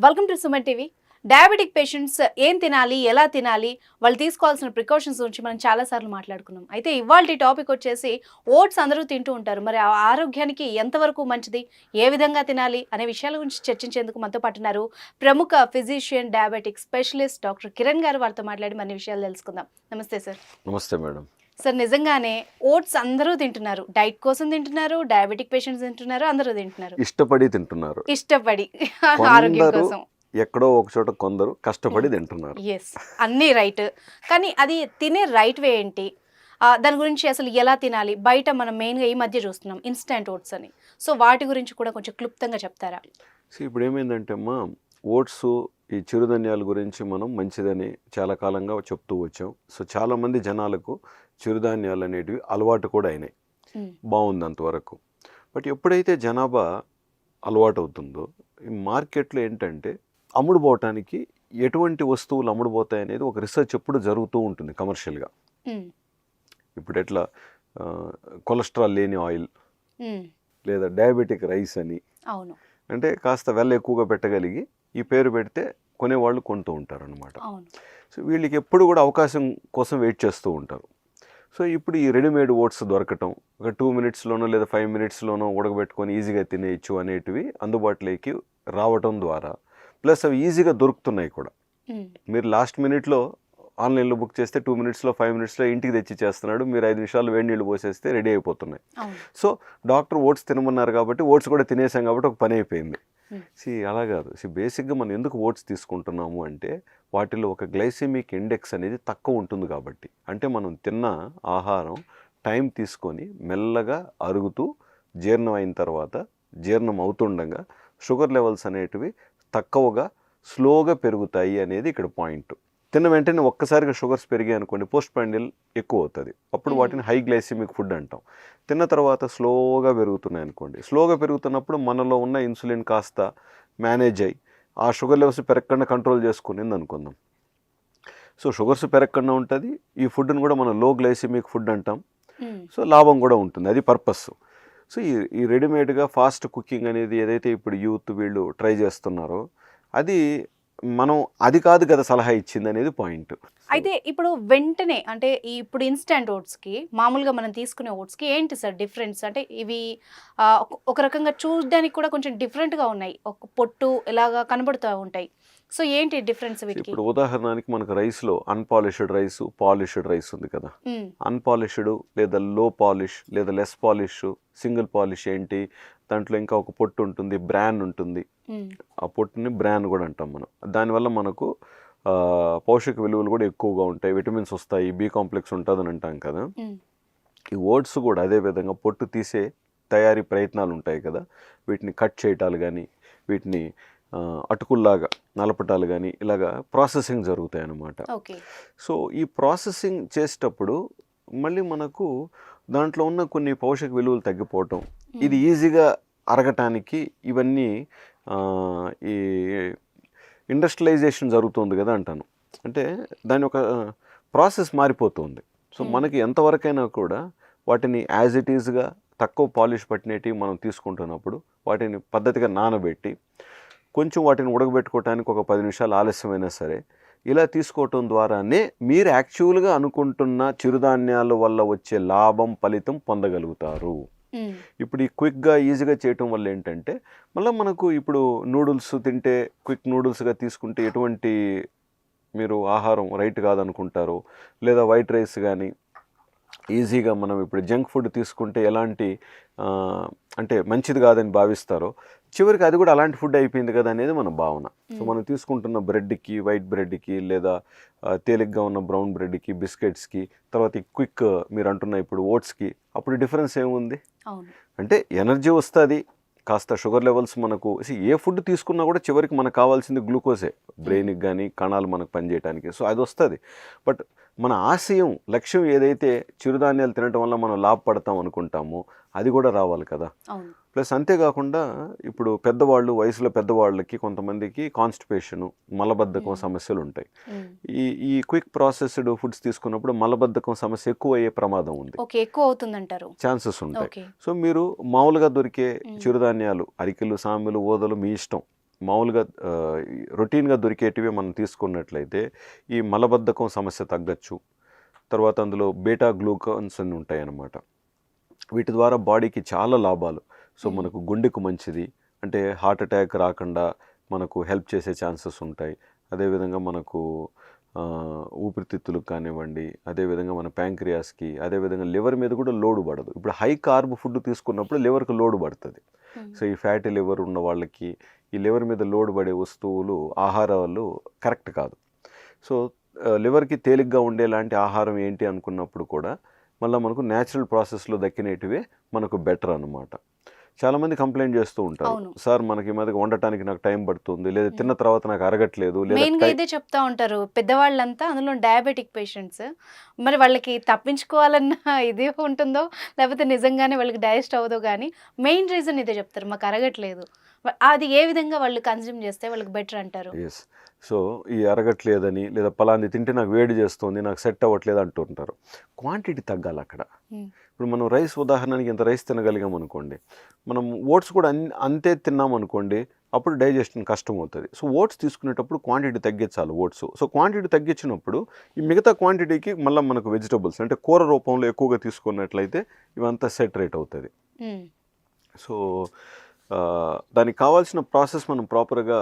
Welcome to Suman TV. Diabetic patients ఏం తినాలి, ఎలా తినాలి, వాళ్ళు తీసుకోవాల్సిన ప్రికాషన్స్ గురించి మనం చాలాసార్లు మాట్లాడుకున్నాం. అయితే ఇవాల్టి టాపిక్ వచ్చేసి ఓట్స్ అందరూ తింటూ ఉంటారు. మరి ఆ ఆరోగ్యానికి ఎంతవరకు మంచిది, ఏ విధంగా తినాలి అనే విషయాల గురించి చర్చించేందుకు మనతో పాటున్నారు ప్రముఖ physician, diabetic specialist doctor Kiran గారు. వారితో మాట్లాడి మన విషయాలు తెలుసుకుందాం. నమస్తే సార్. నమస్తే మేడం. సార్, నిజంగానే ఓట్స్ అందరూ తింటున్నారు. డైట్ కోసం తింటున్నారు, డయాబెటిక్ పేషెంట్స్ తింటున్నారు, అందరూ తింటున్నారు. ఇష్టపడి తింటున్నారు. ఇష్టపడి ఆరోగ్యం కొందరు కోసం. ఎక్కడో ఒక చోట కొందరు కష్టపడి తింటున్నారు. ఎస్, అన్నీ రైట్. కానీ అది తినే రైట్ వే ఏంటి, దాని గురించి అసలు ఎలా తినాలి? బయట మనం మెయిన్గా ఈ మధ్య చూస్తున్నాం ఇన్స్టెంట్ ఓట్స్ అని. సో వాటి గురించి కూడా కొంచెం క్లుప్తంగా చెప్తారా? సో ఇప్పుడు ఏమైందంటే అమ్మా, ఓట్స్ ఈ చిరుధాన్యాల గురించి మనం మంచిదని చాలా కాలంగా చెప్తూ వచ్చాం. సో చాలామంది జనాలకు చిరుధాన్యాలు అనేటివి అలవాటు కూడా అయినాయి. బాగుంది అంతవరకు. బట్ ఎప్పుడైతే జనాభా అలవాటు అవుతుందో ఈ మార్కెట్లో ఏంటంటే అమ్ముడుపోవటానికి ఎటువంటి వస్తువులు అమ్ముడుపోతాయి అనేది ఒక రీసెర్చ్ ఎప్పుడు జరుగుతూ ఉంటుంది కమర్షియల్గా. ఇప్పుడు ఎట్లా కొలెస్ట్రాల్ లేని ఆయిల్ లేదా డయాబెటిక్ రైస్ అని, అవును, అంటే కాస్త వెల్ల ఎక్కువగా పెట్టగలిగి ఈ పేరు పెడితే కొనేవాళ్ళు కొంటూ ఉంటారు అనమాట. సో వీళ్ళకి ఎప్పుడు కూడా అవకాశం కోసం వెయిట్ చేస్తూ ఉంటారు. సో ఇప్పుడు ఈ రెడీమేడ్ ఓట్స్ దొరకటం, ఒక 2 మినిట్స్లోనో లేదా 5 మినిట్స్లోనో ఉడకబెట్టుకొని ఈజీగా తినేయచ్చు అనేటివి అందుబాటులోకి రావటం ద్వారా, ప్లస్ అవి ఈజీగా దొరుకుతున్నాయి కూడా. మీరు లాస్ట్ మినిట్లో ఆన్లైన్లో బుక్ చేస్తే 2 మినిట్స్లో 5 మినిట్స్లో ఇంటికి తెచ్చి చేస్తున్నాడు. మీరు 5 నిమిషాలు వేడి నీళ్ళు పోసేస్తే రెడీ అయిపోతున్నాయి. సో డాక్టర్ ఓట్స్ తినమన్నారు కాబట్టి ఓట్స్ కూడా తినేసాం కాబట్టి ఒక పని అయిపోయింది. అలా కాదు. బేసిక్గా మనం ఎందుకు ఓట్స్ తీసుకుంటున్నాము అంటే వాటిలో ఒక గ్లైసెమిక్ ఇండెక్స్ అనేది తక్కువ ఉంటుంది కాబట్టి. అంటే మనం తిన్న ఆహారం టైం తీసుకొని మెల్లగా అరుగుతూ జీర్ణం అయిన తర్వాత, జీర్ణం అవుతుండగా షుగర్ లెవెల్స్ అనేటివి తక్కువగా స్లోగా పెరుగుతాయి అనేది ఇక్కడ పాయింట్. తిన్న వెంటనే ఒక్కసారిగా షుగర్స్ పెరిగాయి అనుకోండి, పోస్ట్ పాండిల్ ఎక్కువ అవుతుంది. అప్పుడు వాటిని హై గ్లైసెమిక్ ఫుడ్ అంటాం. తిన్న తర్వాత స్లోగా పెరుగుతున్నాయి అనుకోండి. స్లోగా పెరుగుతున్నప్పుడు మనలో ఉన్న ఇన్సులిన్ కాస్త మేనేజ్ అయ్యి ఆ షుగర్ లెవెల్స్ పెరగకుండా కంట్రోల్ చేసుకునింది అనుకుందాం. సో షుగర్స్ పెరగకుండా ఉంటుంది. ఈ ఫుడ్ని కూడా మనం లో గ్లైసెమిక్ ఫుడ్ అంటాం. సో లాభం కూడా ఉంటుంది, అది పర్పస్. సో ఈ రెడీమేడ్గా ఫాస్ట్ కుకింగ్ అనేది ఏదైతే ఇప్పుడు యూత్ వీళ్ళు ట్రై చేస్తున్నారో అది మనం అది కాదు కదా సలహా ఇచ్చింది అనేది పాయింట్. అయితే ఇప్పుడు వెంటనే అంటే ఇప్పుడు ఇన్స్టెంట్ ఓట్స్కి మామూలుగా మనం తీసుకునే ఓట్స్కి ఏంటి సార్ డిఫరెన్స్? అంటే ఇవి ఒక రకంగా చూడడానికి కూడా కొంచెం డిఫరెంట్గా ఉన్నాయి, ఒక పొట్టు ఇలాగా కనబడుతూ ఉంటాయి. సో ఏంటి డిఫరెన్స్ వీటికి? ఇప్పుడు ఉదాహరణకి మనకు రైస్లో అన్పాలిష్డ్ రైస్, పాలిష్డ్ రైస్ ఉంది కదా. అన్పాలిష్డ్ లేదా లో పాలిష్ లేదా లెస్ పాలిష్, సింగిల్ పాలిష్ ఏంటి, దాంట్లో ఇంకా ఒక పొట్టు ఉంటుంది, బ్రాన్ ఉంటుంది. ఆ పొట్టుని బ్రాన్ కూడా అంటాం మనం. దానివల్ల మనకు పౌష్టిక విలువలు కూడా ఎక్కువగా ఉంటాయి, విటమిన్స్ వస్తాయి, బి కాంప్లెక్స్ ఉంటుంది అని అంటాం కదా. ఈ ఓట్స్ కూడా అదే విధంగా పొట్టు తీసే తయారీ ప్రయత్నాలు ఉంటాయి కదా. వీటిని కట్ చేయటాలు కానీ, వీటిని అటుకుల్లాగా నలపటాలు కానీ ఇలాగా ప్రాసెసింగ్ జరుగుతాయి అన్నమాట. సో ఈ ప్రాసెసింగ్ చేసేటప్పుడు మళ్ళీ మనకు దాంట్లో ఉన్న కొన్ని పోషక విలువలు తగ్గిపోవటం, ఇది ఈజీగా అరగటానికి ఇవన్నీ ఈ ఇండస్ట్రియలైజేషన్ జరుగుతుంది కదా అంటాను. అంటే దాని ఒక ప్రాసెస్ మారిపోతుంది. సో మనకి ఎంతవరకైనా కూడా వాటిని యాజ్ ఇట్ ఈజ్గా తక్కువ పాలిష్ పట్టినవి మనం తీసుకుంటున్నప్పుడు వాటిని పద్ధతిగా నానబెట్టి కొంచెం వాటిని ఉడకబెట్టుకోవటానికి ఒక 10 నిమిషాలు ఆలస్యమైనా సరే ఇలా తీసుకోవటం ద్వారానే మీరు యాక్చువల్గా అనుకుంటున్న చిరుధాన్యాల వల్ల వచ్చే లాభం, ఫలితం పొందగలుగుతారు. ఇప్పుడు ఈ క్విక్గా ఈజీగా చేయటం వల్ల ఏంటంటే మళ్ళీ మనకు ఇప్పుడు నూడిల్స్ తింటే, క్విక్ నూడిల్స్గా తీసుకుంటే ఎటువంటి మీరు ఆహారం రైట్ కాదనుకుంటారు, లేదా వైట్ రైస్ కానీ ఈజీగా మనం ఇప్పుడు జంక్ ఫుడ్ తీసుకుంటే ఎలాంటి అంటే మంచిది కాదని భావిస్తారో చివరికి అది కూడా అలాంటి ఫుడ్ అయిపోయింది కదా అనేది మన భావన. సో మనం తీసుకుంటున్న బ్రెడ్కి, వైట్ బ్రెడ్కి, లేదా తేలిగ్గా ఉన్న బ్రౌన్ బ్రెడ్కి, బిస్కెట్స్కి, తర్వాత క్విక్ మీరు అంటున్న ఇప్పుడు ఓట్స్కి అప్పుడు డిఫరెన్స్ ఏముంది అంటే ఎనర్జీ వస్తుంది, కాస్త షుగర్ లెవెల్స్ మనకు ఏ ఫుడ్ తీసుకున్నా కూడా చివరికి మనకు కావాల్సింది గ్లూకోజే, బ్రెయిన్కి కానీ కణాలు మనకు పనిచేయడానికి. సో అది వస్తుంది. బట్ మన ఆశయం, లక్ష్యం ఏదైతే చిరుధాన్యాలు తినటం వల్ల మనం లాభపడతాం అనుకుంటామో అది కూడా రావాలి కదా. ప్లస్ అంతేకాకుండా ఇప్పుడు పెద్దవాళ్ళు, వయసులో పెద్దవాళ్ళకి కొంతమందికి కాన్స్టిపేషను, మలబద్ధకం సమస్యలు ఉంటాయి. ఈ క్విక్ ప్రాసెస్డ్ ఫుడ్స్ తీసుకున్నప్పుడు మలబద్ధకం సమస్య ఎక్కువ అయ్యే ప్రమాదం ఉంది, ఎక్కువ అవుతుందంటారు, ఛాన్సెస్ ఉంటాయి. సో మీరు మామూలుగా దొరికే చిరుధాన్యాలు, అరికెలు, సామెలు, ఓదలు మీ ఇష్టం, మామూలుగా రొటీన్గా దొరికేటివి మనం తీసుకున్నట్లయితే ఈ మలబద్ధకం సమస్య తగ్గచ్చు. తర్వాత అందులో బీటా గ్లూకాన్స్ అని ఉంటాయి అన్నమాట. వీటి ద్వారా బాడీకి చాలా లాభాలు. సో మనకు గుండెకు మంచిది, అంటే హార్ట్ అటాక్ రాకుండా మనకు హెల్ప్ చేసే ఛాన్సెస్ ఉంటాయి. అదేవిధంగా మనకు ఊపిరితిత్తులకు కానివ్వండి, అదేవిధంగా మన ప్యాంక్రియాస్కి, అదేవిధంగా లివర్ మీద కూడా లోడు పడదు. ఇప్పుడు హై కార్బ్ ఫుడ్ తీసుకున్నప్పుడు లివర్కి లోడు పడుతుంది. సో ఈ ఫ్యాటీ లివర్ ఉన్న వాళ్ళకి ఈ లివర్ మీద లోడు పడే వస్తువులు ఆహారాలు కరెక్ట్ కాదు. సో లివర్కి తేలిగ్గా ఉండేలాంటి ఆహారం ఏంటి అనుకున్నప్పుడు కూడా మళ్ళీ మనకు న్యాచురల్ ప్రాసెస్లో దక్కినేటివే మనకు బెటర్ అన్నమాట. చాలామంది కంప్లైంట్ చేస్తూ ఉంటారు, అవును. సార్ మనకి ఈ మధ్య వండటానికి నాకు టైం పడుతుంది, లేదా తిన్న తర్వాత నాకు అరగట్లేదు, మెయిన్ గా లేదా ఇదే చెప్తా ఉంటారు పెద్దవాళ్ళంతా, అందులో డయాబెటిక్ పేషెంట్స్. మరి వాళ్ళకి తప్పించుకోవాలన్న ఇది ఉంటుందో లేకపోతే నిజంగానే వాళ్ళకి డైజెస్ట్ అవ్వదో కానీ మెయిన్ రీజన్ ఇదే చెప్తారు, మాకు అరగట్లేదు. అది ఏ విధంగా వాళ్ళు కన్జ్యూమ్ చేస్తే వాళ్ళకి బెటర్ అంటారు? ఎస్. సో ఈ అరగట్లేదని, లేదా పలాంది తింటే నాకు వేడి చేస్తుంది, నాకు సెట్ అవ్వట్లేదు అంటుంటారు. క్వాంటిటీ తగ్గాలి అక్కడ. ఉమ్, ఇప్పుడు మనం రైస్, ఉదాహరణకి ఇంత రైస్ తినగలిగాం అనుకోండి, మనం ఓట్స్ కూడా అంతే తిన్నాం అనుకోండి, అప్పుడు డైజెషన్ కష్టం అవుతుంది. సో ఓట్స్ తీసుకునేటప్పుడు క్వాంటిటీ తగ్గించాలి ఓట్స్. సో క్వాంటిటీ తగ్గించినప్పుడు ఈ మిగతా క్వాంటిటీకి మళ్ళీ మనకు వెజిటబుల్స్ అంటే కూర రూపంలో ఎక్కువగా తీసుకున్నట్లయితే ఇవంతా సెట్ రేట్ అవుతుంది. ఉమ్, సో దానికి కావాల్సిన ప్రాసెస్ మనం ప్రాపర్గా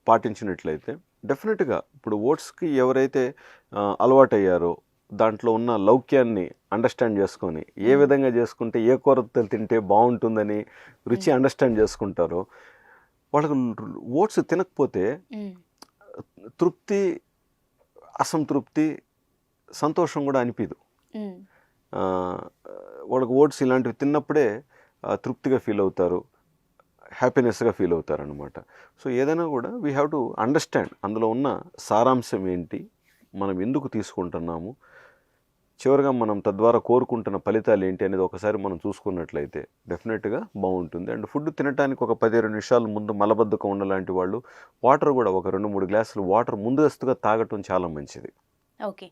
పాటించినట్లయితే డెఫినెట్గా ఇప్పుడు ఓట్స్కి ఎవరైతే అలవాటయ్యారో దాంట్లో ఉన్న లౌక్యాన్ని అండర్స్టాండ్ చేసుకొని ఏ విధంగా చేసుకుంటే ఏ కూరతో తింటే బాగుంటుందని రుచి అండర్స్టాండ్ చేసుకుంటారో వాళ్ళకు ఓట్స్ తినకపోతే ఉమ్, తృప్తి, అసంతృప్తి, సంతోషం కూడా అనిపించదు. ఉమ్, వాళ్ళకి ఓట్స్ ఇలాంటివి తిన్నప్పుడే తృప్తిగా ఫీల్ అవుతారు, హ్యాపీనెస్గా ఫీల్ అవుతారు అనమాట. సో ఏదైనా కూడా వీ హ్యావ్ టు అండర్స్టాండ్ అందులో ఉన్న సారాంశం ఏంటి, మనం ఎందుకు తీసుకుంటున్నాము, చివరిగా మనం తద్వారా కోరుకుంటున్న ఫలితాలు ఏంటి అనేది ఒకసారి మనం చూసుకున్నట్లయితే డెఫినెట్గా బాగుంటుంది. అండ్ ఫుడ్ తినడానికి ఒక 15 నిమిషాల ముందు మలబద్ధకం ఉన్నలాంటి వాళ్ళు వాటర్ కూడా ఒక 2-3 గ్లాసులు వాటర్ ముందస్తుగా తాగటం చాలా మంచిది. ఓకే.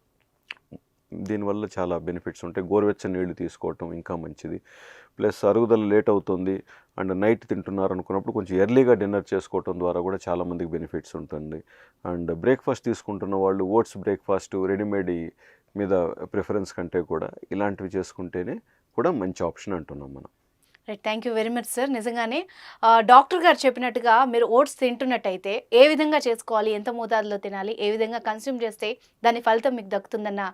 దీనివల్ల చాలా బెనిఫిట్స్ ఉంటాయి. గోరువెచ్చని నీళ్లు తీసుకోవటం ఇంకా మంచిది. ప్లస్ అరుగుదల లేట్ అవుతుంది అండ్ నైట్ తింటున్నారు అనుకున్నప్పుడు కొంచెం ఎర్లీగా డిన్నర్ చేసుకోవటం ద్వారా కూడా చాలామందికి బెనిఫిట్స్ ఉంటుంది. అండ్ బ్రేక్ఫాస్ట్ తీసుకుంటున్న వాళ్ళు ఓట్స్ బ్రేక్ఫాస్ట్ రెడీమేడ్ మీద ప్రిఫరెన్స్ కంటే కూడా ఇలాంటివి చేసుకుంటేనే కూడా మంచి ఆప్షన్ అంటున్నాం మనం. Right, thank you very much sir. నిజంగానే డాక్టర్ గారు చెప్పినట్టుగా మీరు ఓట్స్ తింటున్నట్టయితే ఏ విధంగా చేసుకోవాలి, ఎంత మోతాదులో తినాలి, ఏ విధంగా కన్స్యూమ్ చేస్తే దాని ఫలితం మీకు దక్కుతుందన్న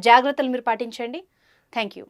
జాగ్రత్తలు మీరు పాటించండి. Thank you.